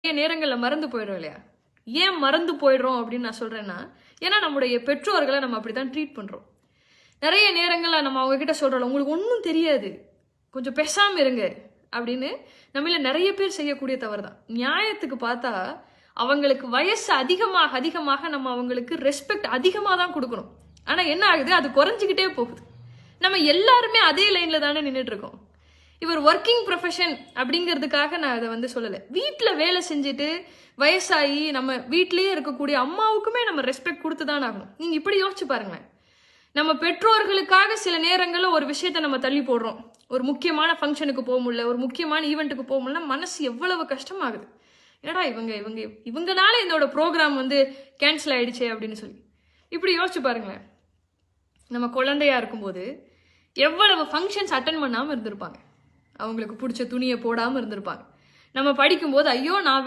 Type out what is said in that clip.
நேரங்கள்ல மறந்து போயிடும் இல்லையா? ஏன் மறந்து போயிடுறோம் அப்படின்னு நான் சொல்றேன்னா, ஏன்னா நம்முடைய பெற்றோர்களை நம்ம அப்படித்தான் ட்ரீட் பண்றோம். நிறைய நேரங்கள்ல நம்ம அவங்க கிட்ட சொல்றோம், உங்களுக்கு ஒன்றும் தெரியாது, கொஞ்சம் பேசாம இருங்க அப்படின்னு நம்மள நிறைய பேர் செய்யக்கூடிய தவறு தான். நியாயத்துக்கு பார்த்தா அவங்களுக்கு வயசு அதிகமாக அதிகமாக நம்ம அவங்களுக்கு ரெஸ்பெக்ட் அதிகமாக தான் கொடுக்கணும். ஆனா என்ன ஆகுது, அது குறைஞ்சிக்கிட்டே போகுது. நம்ம எல்லாருமே அதே லைன்ல தானே நின்றுட்டு இருக்கோம். இவர் ஒர்க்கிங் ப்ரொஃபஷன் அப்படிங்கிறதுக்காக நான் அதை சொல்லலை. வீட்டில் வேலை செஞ்சுட்டு வயசாகி நம்ம வீட்டிலேயே இருக்கக்கூடிய அம்மாவுக்குமே நம்ம ரெஸ்பெக்ட் கொடுத்து தான் ஆகணும். நீங்கள் இப்படி யோசிச்சு பாருங்களேன். நம்ம பெற்றோர்களுக்காக சில நேரங்களில் ஒரு விஷயத்தை நம்ம தள்ளி போடுறோம். ஒரு முக்கியமான ஃபங்க்ஷனுக்கு போக முடியல, ஒரு முக்கியமான ஈவெண்ட்டுக்கு போக முடியல, மனசு எவ்வளவு கஷ்டமாகுது. ஏடா இவங்கனால என்னோட ப்ரோக்ராம் கேன்சல் ஆயிடுச்சு அப்படின்னு சொல்லி இப்படி யோசிச்சு பாருங்களேன். நம்ம குழந்தையா இருக்கும்போது எவ்வளவு ஃபங்க்ஷன்ஸ் அட்டன் பண்ணாமல் இருந்திருப்பாங்க. அவங்களுக்கு பிடிச்ச துணியை போடாமல் இருந்திருப்பாங்க. நம்ம படிக்கும்போது ஐயோ நான்